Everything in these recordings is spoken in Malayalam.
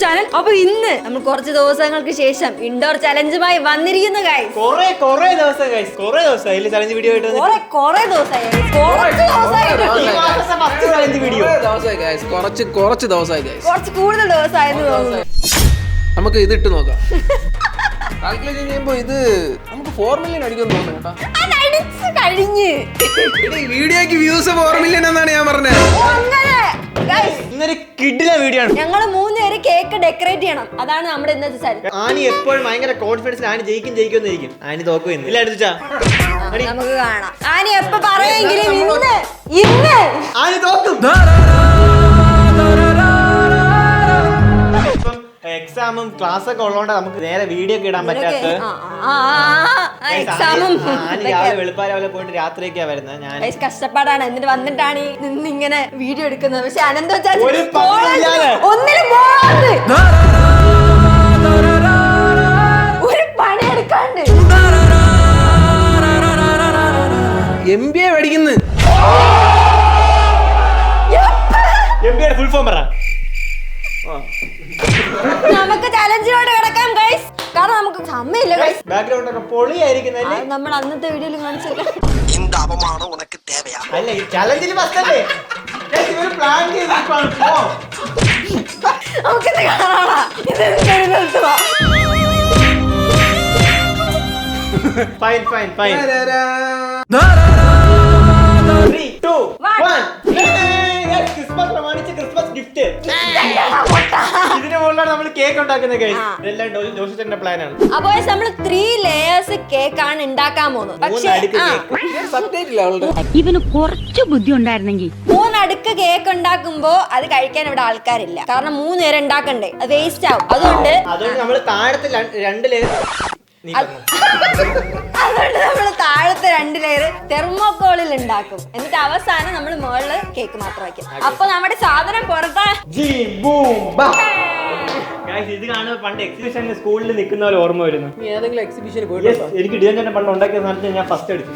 ചാനൽ. അപ്പൊ ഇന്ന് നമ്മൾ കുറച്ച് ദിവസങ്ങൾക്ക് ശേഷം ഇൻഡോർ ചലഞ്ചുമായി വന്നിരിക്കുന്നു ഗൈസ്. കുറേ ദിവസമായി ചലഞ്ച് വീഡിയോ ആയിട്ട് കുറച്ച് ദിവസമായി കുറച്ച് കൂടുതൽ ദിവസമായെന്ന് തോന്നുന്നു. നമുക്ക് ഇത് ഇട്ട് നോക്കാം. കാൽക്കുലേഷൻ ചെയ്യുമ്പോ ഇത് നമുക്ക് 4 മില്യൺ അടിക്കാൻ തോന്നുന്നു. കഴിഞ്ഞ് വീഡിയോക്ക് വ്യൂസ് 4 മില്യൺ എന്നാണ് ഞാൻ പറഞ്ഞത്. ഇന്നൊരു കിഡിലെ വീഡിയോ ആണ്. ഞങ്ങള് 3 പേര് കേക്ക് ഡെക്കറേറ്റ് ചെയ്യണം. അതാണ് നമ്മുടെ ഇന്നത്തെ ചലഞ്ച്. ആനി എപ്പോഴും ഭയങ്കര കോൺഫിഡൻസ് ആനി ജയിക്കും ആനി തോക്കുമെന്ന് ഇല്ല എടുത്താ നമുക്ക് കാണാം. ആനി എപ്പോ പറയുമെങ്കിലും ഇന്ന് ആനി തോക്കും. എക്സാമും ക്ലാസ് ഒക്കെ ഉള്ളതുകൊണ്ട് നമുക്ക് നേരെ വീഡിയോ ഒക്കെ ഇടാൻ പറ്റാത്ത വെളുപ്പാരാവിലെ പോയിട്ട് രാത്രിയൊക്കെയാ വരുന്നത്. ഞാൻ കഷ്ടപ്പാടാണ്. എന്നിട്ട് വന്നിട്ടാണ് ഇങ്ങനെ വീഡിയോ എടുക്കുന്നത്. പക്ഷെ അനന്ത വെച്ചാൽ ഒരു പണിയെടുക്കാണ്ട് MBA പഠിക്കുന്നു. MBA ഫുൾ ഫോം പറ. നമുക്ക് ചലഞ്ചിലോട്ട് കിടക്കാം ഗൈസ്. കാരണം നമുക്ക് സമയമില്ല ഗൈസ്. ബാക്ക്ഗ്രൗണ്ട് ഒക്കെ പൊളിയായിരിക്കുന്നല്ലേ. നമ്മൾ അന്നത്തെ വീഡിയോയിൽ കാണിച്ചില്ല. അല്ല ഈ ചലഞ്ചിൽ ഫസ്റ്റല്ലേ പ്ലാൻ ചെയ്തിട്ടാണ്. നമുക്കിത് കാണാം. ഫൈൻ 3, 2, 1. ക്രിസ്മസ് പ്രമാണിച്ച് ക്രിസ്മസ് ഗിഫ്റ്റ്. ഇതിന് മുകളിലാണ് നമ്മൾ കേക്ക് ഉണ്ടാക്കുന്നത്. ഇതെല്ലാം ജോഷിന്റെ പ്ലാൻ ആണ്. അപ്പൊ നമ്മൾ 3 ലേയേഴ്സ് കേക്ക് ആണ് ഉണ്ടാക്കാൻ പോകുന്നത്. പക്ഷേ ഇവന് കുറച്ച് ബുദ്ധി ഉണ്ടായിരുന്നെങ്കിൽ 3 അടുക്ക് കേക്ക് ഉണ്ടാക്കുമ്പോ അത് കഴിക്കാൻ ഇവിടെ ആൾക്കാരില്ല. കാരണം 3 നേരം ഉണ്ടാക്കണ്ടേ, അത് വേസ്റ്റ് ആവും. അതുകൊണ്ട് നമ്മൾ താഴത്തെ 2 ലെയർ അതുകൊണ്ട് നമ്മൾ താഴത്തെ 2 ലെയർ തെർമോക്കോളിൽ ഉണ്ടാക്കും. എന്നിട്ട് അവസാനം നമ്മൾ മുകളില് കേക്ക് മാത്രം വയ്ക്കും. അപ്പൊ നമ്മുടെ സാധനം പുറത്താ. ഇത് കാണുമ്പോൾ പണ്ട് എക്സിബിഷനിൽ സ്കൂളിൽ നിൽക്കുന്ന പോലെ ഓർമ്മ വരുന്നു. ഏതെങ്കിലും എക്സിബിഷൻ എനിക്ക് ഡിസൈൻ തന്നെ പണ്ട് ഉണ്ടാക്കിയ സാധനത്തിൽ ഞാൻ ഫസ്റ്റ് അടിച്ചു.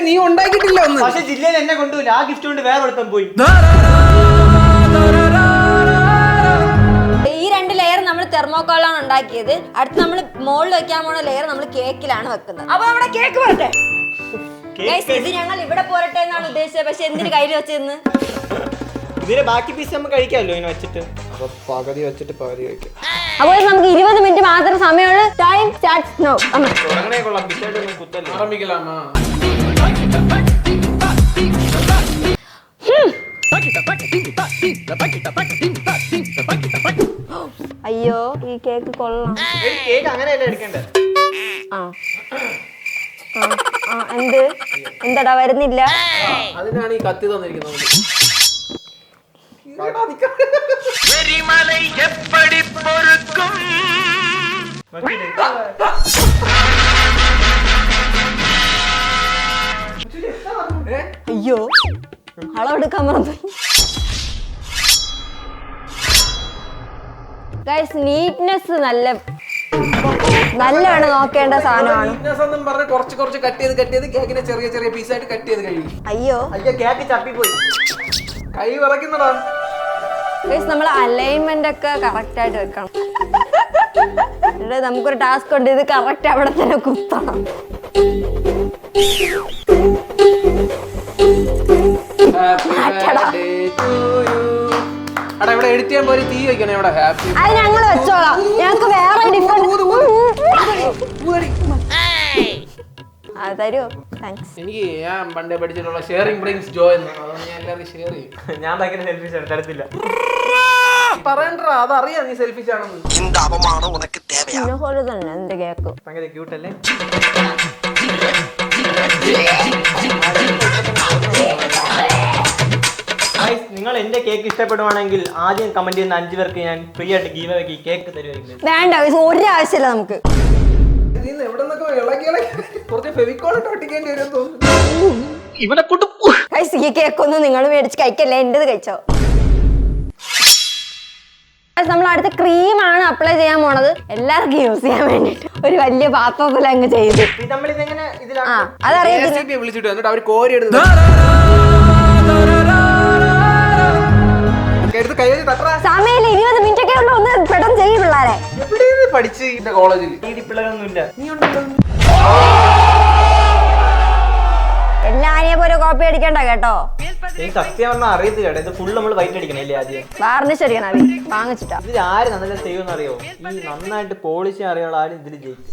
നീ ഉണ്ടാക്കിയിട്ടില്ല. പക്ഷെ ജില്ലയിൽ എന്നെ കൊണ്ടുപോയില്ല. ആ ഗിഫ്റ്റ് കൊണ്ട് വേറെ ഒരുത്തം പോയി. ഈ 2 ലെയർ നമ്മൾ തെർമോക്കോളാണ് ഉണ്ടാക്കിയത്. അടുത്ത് നമ്മൾ മുകളിൽ വെക്കാൻ പോണ ലെയർ നമ്മൾ കേക്കിലാണ് വെക്കുന്നത്. അപ്പൊ നമ്മുടെ കേക്ക് പോരട്ടെ. ഇത് ഞങ്ങൾ ഇവിടെ പോരട്ടെ എന്നാണ് ഉദ്ദേശിച്ചത്. പക്ഷെ എന്തിന് കയ്യിൽ വെച്ചെന്ന് ഇതിന്റെ ബാക്കി പീസ് നമുക്ക് കഴിക്കാമല്ലോ ഇങ്ങനെ വെച്ചിട്ട്. അപ്പൊ പകുതി വെച്ചിട്ട് പകുതി കഴിക്കാം. അപ്പോൾ നമുക്ക് 20 മിനിറ്റ് മാത്രം സമയമുള്ളൂ. Time starts now. അയ്യോ ഈ കേക്ക് കൊള്ളാം. കേക്ക് അങ്ങനെയല്ല എടുക്കണ്ടേ. എന്താടാ വരുന്നില്ല. അതിനാണ് ഈ കത്തി തന്നിരിക്കുന്നത്. അയ്യോ അളവെടുക്കാൻ മറന്നുപോയി. ഗൈസ് നീറ്റ്നെസ് നല്ലതാണ് നോക്കേണ്ട സാധനമാണ്. കുറച്ച് കട്ട് ചെയ്ത് കേക്കിനെ ചെറിയ പീസായിട്ട് കട്ട് ചെയ്ത് കഴിയും. അയ്യോ കേക്ക് ചപ്പിപ്പോയി. കൈ വിറയ്ക്കുന്നടാ. ഗൈസ് നമ്മൾ അലൈൻമെന്റ് ഒക്കെ കറക്റ്റ് ആയിട്ട് വെക്കണം. നമുക്കൊരു ടാസ്ക് ഉണ്ട്. ഇത് കറക്റ്റ് അവിടെ തന്നെ കുത്തണം. ഇവിടെ എഡിറ്റ് ചെയ്യാൻ പോയി തീ വെക്കണേ. ഇവിടെ ഹാപ്പി അത് ഞങ്ങൾ വെച്ചോളാം. ഞങ്ങൾക്ക് വേറെ തരുമോ? താങ്ക്സ്. എനിക്ക് ഞാൻ പണ്ടേ പഠിച്ചിട്ടുള്ള ഷെയറിംഗ് ബ്രിങ്സ് ജോയ് എന്ന്. അതൊന്നും ഞാൻ എല്ലാവർക്കും ഷെയർ ചെയ്യും. ഞാൻ ഭയങ്കര സെൽഫിഷ് ആണ്. തരത്തില്ല പറയണ്ടാ. അതറിയാം നീ സെൽഫിഷ് ആണെന്ന്. പോലെ തന്നെ എന്റെ കേക്ക് ഭയങ്കര ക്യൂട്ടല്ലേ. നിങ്ങൾ എന്റെ കേക്ക് ഇഷ്ടപ്പെടുവാണെങ്കിൽ ആദ്യം കമന്റ് ചെയ്യുന്ന 5 പേർക്ക് ഞാൻ ഫ്രീ ആയിട്ട് ഗീവ് അവേ കേക്ക് തരുമായിരിക്കും. വേണ്ട ഒരു ആവശ്യമില്ല നമുക്ക്. ഈ കേക്കൊന്നും നിങ്ങൾ മേടിച്ച് കഴിക്കല്ലേ, എന്റേത് കഴിച്ചോ. നമ്മൾ അടുത്ത ക്രീമാണ് അപ്ലൈ ചെയ്യാൻ പോണത്. എല്ലാവർക്കും യൂസ് ചെയ്യാൻ വേണ്ടിട്ട് ഒരു വലിയ പാത്രത്തിൽ അങ്ങ് ചെയ്ത് അതറിയാം. എടുത്ത് കൈ വെച്ച് തട്ടറാ. സമയമില്ല, 20 മിനിറ്റ് ഒക്കെ ഉള്ളു. ഒന്ന് പെട്ടെന്ന് ചെയ്യും പിള്ളേരെ. എവിടെയാണ് പഠിച്ച് എന്റെ കോളേജിൽ? പിള്ളേരൊന്നുമില്ല. നീ ഉണ്ടല്ലോ. എല്ലാരെയും പോലെ കോപ്പി അടിക്കണ്ട കേട്ടോ. എനിക്ക് സത്യം പറഞ്ഞാൽ അറിയത്ത് കേട്ടോ. ഇത് ഫുൾ നമ്മൾ വൈറ്റ് അടിക്കണം അല്ലേ ആദ്യം? വാർണിഷ് അടിക്കണം അതി വാങ്ങിച്ചിട്ടാ. ഇതിൽ ആര് നന്നായിട്ട് ചെയ്യുമെന്ന് അറിയോ? ഈ നന്നായിട്ട് പോളിഷ് അറിയാനുള്ള ആരും ഇതിൽ ജയിക്കും.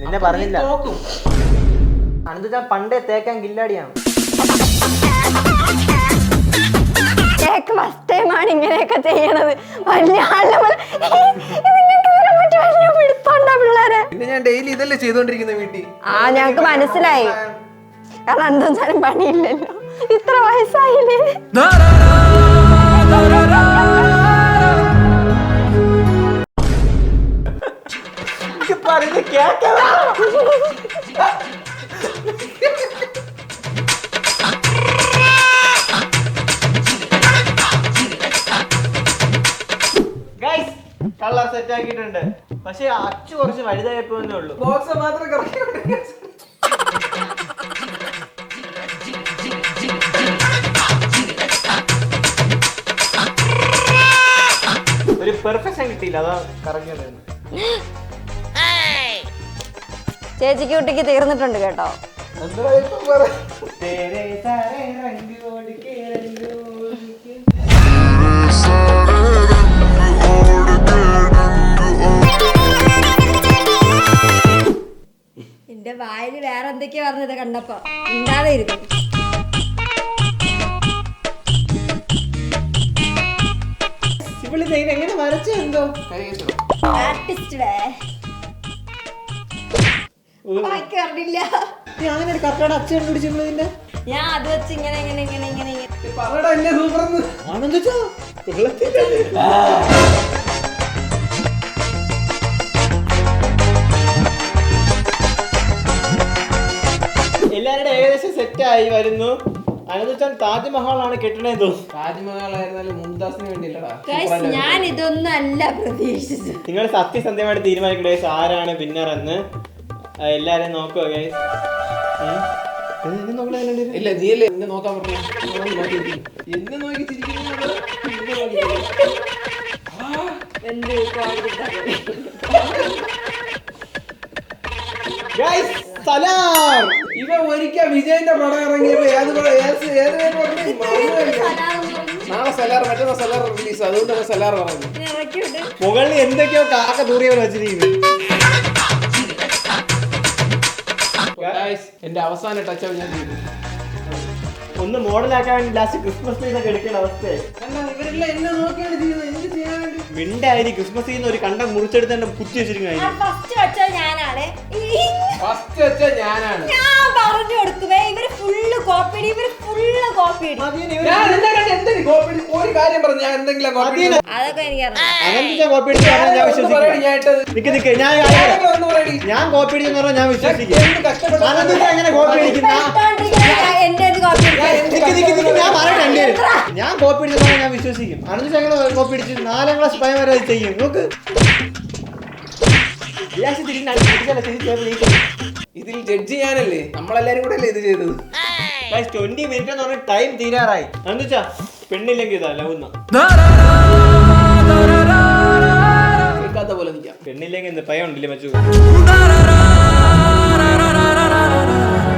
നിന്നെ പറഞ്ഞില്ല. അനന്ത് ഞാൻ പണ്ടേ തേക്കാൻ കില്ലാടിയാണ്. കേക്ക് ഫസ്റ്റ് ടൈമാണ് ഇങ്ങനെയൊക്കെ ചെയ്യണത്. വലിയ പിള്ളേരെ. പിന്നെ ഞാൻ ഡെയിലി ഇതല്ലേ ചെയ്തോണ്ടിരിക്കുന്ന വീട്ടിൽ. ഞങ്ങക്ക് മനസ്സിലായി. കാരണം എന്തായാലും പണിയില്ലല്ലോ, ഇത്ര വയസ്സായില്ലേ. കളർ സെറ്റ് ആക്കിയിട്ടുണ്ട്. പക്ഷെ അച്ചു കുറച്ച് വലുതായപ്പോന്നേ ഉള്ളൂ. ബോക്സ് മാത്രം കറക്കി. ഒരു പെർഫെക്ഷൻ കിട്ടിയില്ല, അതാ കറങ്ങിയത്. ചേച്ചിക്ക് കുട്ടിക്ക് തീർന്നിട്ടുണ്ട് കേട്ടോ. എന്റെ വായില് വേറെ എന്തൊക്കെയാ പറഞ്ഞത് കണ്ടപ്പോ ഉണ്ടാതെ ഇരുന്നു. എങ്ങനെ വരച്ചോ എന്തോ ആർട്ടിസ്റ്റ് പറഞ്ഞില്ല. അങ്ങനെ കറക്റ്റാണ് അച്ഛൻ കണ്ടുപിടിച്ചതിന്റെ. ഞാൻ അത് വെച്ച് ഇങ്ങനെ ഇങ്ങനെ ഇങ്ങനെ ഇങ്ങനെ ആണെന്തോ എല്ലാവരുടെ ഏകദേശം സെറ്റ് ആയി വരുന്നു. അനന്തുച്ചാൻ താജ്മഹലാണ് കെട്ടണേ തോന്നുന്നു. താജ്മഹൽ ആയിരുന്നാലും മുംതാസിന് വേണ്ടിയില്ലടാ. ഞാൻ ഇതൊന്നും അല്ല പ്രതീക്ഷിച്ചത്. നിങ്ങൾ സത്യസന്ധമായിട്ട് തീരുമാനിക്കട്ടെ ആരാണ് വിന്നർ എന്ന്. എല്ലാരും നോക്കുക ഗൈസ്. ഇല്ല നീയല്ലേ എന്നെ നോക്കാൻ പറഞ്ഞു. എന്നെ നോക്കി ചിരിക്കുന്നത്. ഇവ ഒരിക്കൽ വിജയന്റെ പടം ഇറങ്ങിയപ്പോ നാളെ സലാർ മറ്റന്നാ സലാർ റിലീസ്. അതുകൊണ്ടാണ് സലാർ പറഞ്ഞു. മുകളിൽ എന്തൊക്കെയോ കാക്ക തൂറിയവർ വെച്ചിരിക്കുന്നു. എന്റെ അവസാന ടച്ച് ഞാൻ ചെയ്തു. ഒന്ന് മോഡലാക്കാൻ വേണ്ടി ലാസ്റ്റ് ക്രിസ്മസ് ട്രീ ഒക്കെ എടുക്കേണ്ട അവസ്ഥയെ. ഇവരെല്ലാം എന്നെ നോക്കിയാണ് ചെയ്യുന്നത്. എന്ത് ചെയ്യാൻ വേണ്ടി മിണ്ടായി ക്രിസ്മസ് ട്രീന്ന് ഒരു കണ്ടം മുറിച്ചെടുത്ത് തന്നെ കുത്തി വെച്ചിരിക്കുന്നു. ഫസ്റ്റ് വെച്ചത് ഞാനാണ്. ഫസ്റ്റ് വെച്ച ഞാനാണ്. ഞാൻ പറഞ്ഞു കൊടുക്കുവേ ഇവര് ഫുള്ള് കോപ്പി അടി. ഒരു കാര്യം പറഞ്ഞു ഞാൻ എന്തെങ്കിലും കോപ്പി അതൊക്കെ എനിക്കറിയാം. അനന്തിച്ച കോപ്പി അടിച്ച് പറഞ്ഞാൽ ഞാൻ വിശ്വസിക്കും. ഞാൻ കോപ്പി അടിച്ചെന്ന് പറഞ്ഞാൽ ഞാൻ വിശ്വസിക്കും. അനന്തിച്ച എങ്ങനെ കോപ്പി അടിക്കുന്ന? ഞാൻ പറയട്ടെ, ഞാൻ കോപ്പി അടിച്ചെന്ന് പറഞ്ഞാൽ ഞാൻ വിശ്വസിക്കും. അനന്തിച്ച എങ്ങനെ കോപ്പി അടിച്ചു? 4ാം ക്ലാസ് പയ്യൻ വരെ അത് ചെയ്യും. നോക്ക് ഇതിൽ ജഡ്ജ് ചെയ്യാനല്ലേ നമ്മളെല്ലാരും കൂടെ അല്ലേ ഇത് ചെയ്തത്. 20 മിനിറ്റ് എന്ന് പറഞ്ഞ ടൈം തീരാറായി. എന്താ പെണ്ണില്ലെങ്കിൽ ഇതാ ലവുന്ന കേൾക്കാത്ത പോലെ നിൽക്കാം. പെണ്ണില്ലെങ്കിൽ എന്ത് പയ്യ ഉണ്ടല്ലേ മച്ചു?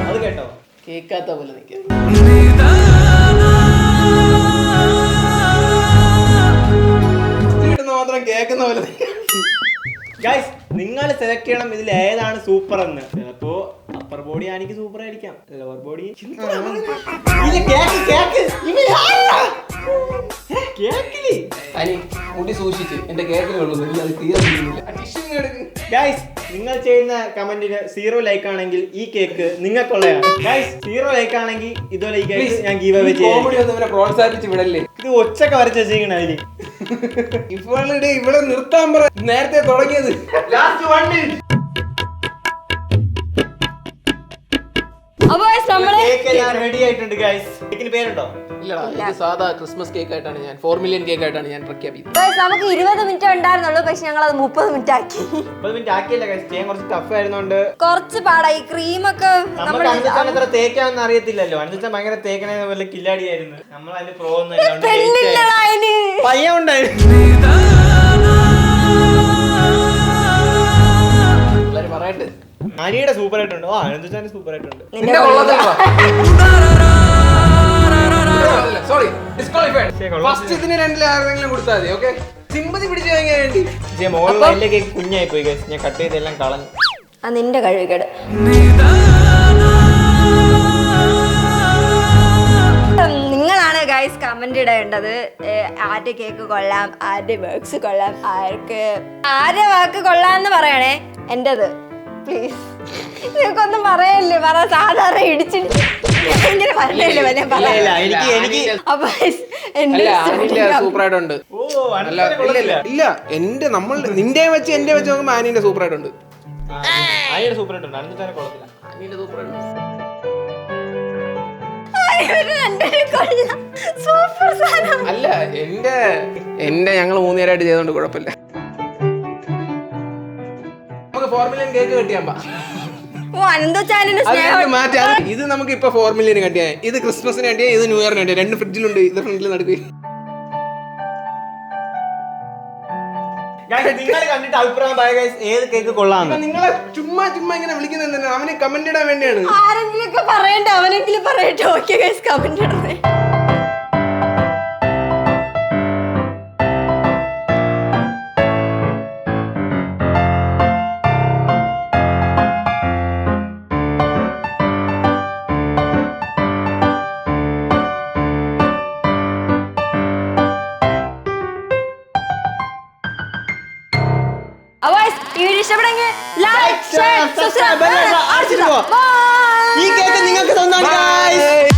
അത് കേട്ടോ, കേൾക്കാത്ത പോലെ നിൽക്കാം. മാത്രം കേൾക്കുന്ന പോലെ ഗൈസ് നിങ്ങൾ സെലക്ട് ചെയ്യണം ഇതിൽ ഏതാണ് സൂപ്പർ എന്ന്. ചിലപ്പോ അപ്പർ ബോഡി ആണെങ്കിൽ സൂപ്പർ ആയിരിക്കാം, ലോവർ ബോഡി. മുടി സൂക്ഷിച്ച് എന്റെ കേക്കിനുള്ളത് ഗൈസ് നിങ്ങൾ ചെയ്യുന്ന കമന്റിന് 0 ലൈക്ക് ആണെങ്കിൽ ഈ കേക്ക് നിങ്ങൾക്കുള്ളതാണ്. ഗൈസ് 0 ലൈക്ക് ആണെങ്കിൽ ഇതുപോലെ ഈ കേക്ക് ഞാൻ ഗീവ് അവേ ചെയ്യാം. പ്രോത്സാഹിപ്പിച്ച് വിടല്ലേ. ഇത് ഒച്ചൊക്കെ വരച്ച് വെച്ചിരിക്കണം അതിന്. ഇവിടെ നിർത്താൻ പറ. നേരത്തെ തുടങ്ങിയത് അപ്പൊ guys, നമ്മള് കേക്ക് എല്ലാം റെഡി ആയിട്ടുണ്ട് ഗൈസ്. കേക്കിന് പേരുണ്ടോ? ഇല്ലടാ, ഇത് സാധാ ക്രിസ്മസ് കേക്ക് ആയിട്ടാണ് ഞാൻ 4 മില്യൺ കേക്ക് ആയിട്ടാണ് ഞാൻ പ്രഖ്യാപിക്കുന്നത്. guys, നമുക്ക് 20 മിനിറ്റ് ഉണ്ടായിരുന്നുള്ളൂ, പക്ഷെ ഞങ്ങൾ അത് 30 മിനിറ്റ് ആക്കി. 30 മിനിറ്റ് ആക്കിയില്ല ഗൈസ്, ചെയ്യാൻ കുറച്ച് ടഫ് ആയിരുന്നോണ്ട് കുറച്ച് പാടായി. ക്രീമൊക്കെ നമുക്ക് അനന്തച്ചാൻ എത്ര തേക്കാന്ന് അറിയത്തില്ലല്ലോ. അനന്തച്ചാൻ ഭയങ്കര തേക്കണേ പോലെ കില്ലാടിയായിരുന്നു. നമ്മൾ അതിന്റെ പ്രോ ഒന്നും ഇല്ലാണ്ട് പെണ്ണില്ലടാ അതിന്. പയ്യ ഉണ്ടായിരുന്നു. എല്ലാരും പറയട്ടെ. അനിയുടെ സൂപ്പർ ആയിട്ടുണ്ട്. ഓ അനന്തച്ചാൻ സൂപ്പർ ആയിട്ടുണ്ട്. നിന്റെ കൊള്ളത്തില്ലടാ. Sorry, disqualified. ഫസ്റ്റ് ഇതിന് രണ്ടിൽ ആരെങ്കിലും കൊടുത്താൽ മതി. ഓക്കെ, സിമ്പതി പിടിച്ചു വാങ്ങിയാൻ വേണ്ടി. മോള് വലിയ കേക്ക് കുഞ്ഞായി പോയി ഗൈസ്. ഞാൻ കട്ട് ചെയ്തെല്ലാം കളഞ്ഞു. നിന്റെ കഴിവുകേട്. നിങ്ങളാണ് ഗൈസ് കമന്റ് ഇടേണ്ടത്. ആരുടെ കേക്ക് കൊള്ളാം, ആരുടെ വർക്ക്സ് കൊള്ളാം, ആരുടെ വാക്ക് കൊള്ളാന്ന് പറയണേ. എന്റേത് പ്ലീസ്. നിങ്ങൾക്കൊന്നും പറയല്ലേ, പറ. സാധാരണ ഇടിച്ചിട്ട് ഇങ്ങനെ പറഞ്ഞല്ലേ അപ്പൊ സൂപ്പർ ആയിട്ടുണ്ട്. ഓ അല്ല, ഇല്ല എന്റെ നിന്റെ വെച്ച് എന്റെ വെച്ച് നോക്കുമ്പോ ആനിന്റെ സൂപ്പർ ആയിട്ടുണ്ട്. അനിയുടെ സൂപ്പർ ആയിട്ടുണ്ട്. അനന്തച്ചാനെ കൊള്ളത്തില്ല. ആനിന്റെ സൂപ്പർ ആയിട്ടുണ്ട്. സൂപ്പർ സാധനം. അല്ല, എന്റെ ഞങ്ങൾ 3 നേരമായിട്ട് ചെയ്തോണ്ട് കുഴപ്പമില്ല. നമുക്ക് 4 മില്യൺ കേക്ക് കിട്ടിയാ അനന്തച്ചാനിന്റെ സ്നേഹം മാറ്റി. ഇത് നമുക്ക് ഇപ്പൊ 4 മില്യൺ കട്ടിയാ. ഇത് ക്രിസ്മസിന് കട്ടിയാ, ഇത് ന്യൂ ഇയറിന് കട്ടിയാ. 2 ഫ്രിഡ്ജിലുണ്ട്. ഇത് ഫ്രണ്ടിൽ നടക്കുക. നിങ്ങൾ കണ്ടിട്ട് അഭിപ്രായം പറയാ ഗൈസ്, ഏത് കേക്ക് കൊള്ളാന്ന്. നിങ്ങളെ ചുമ്മാ ഇങ്ങനെ വിളിക്കുന്നത് അവന് കമന്റ് ഇടാൻ വേണ്ടിയാണ്. ആരെങ്കിലും പറയട്ടെ, അവനെങ്കിലും പറയട്ടെ. ഓക്കെ ഗൈസ്, കമന്റ് ഇടണേ. ഈ വീഡിയോ ഇഷ്ടപ്പെടുമെങ്കിൽ ലൈക്ക്, ഷെയർ, സബ്സ്ക്രൈബ്. ഈ കേക്ക് നിങ്ങൾക്ക് സ്വന്തമാണ് ഗൈസ്.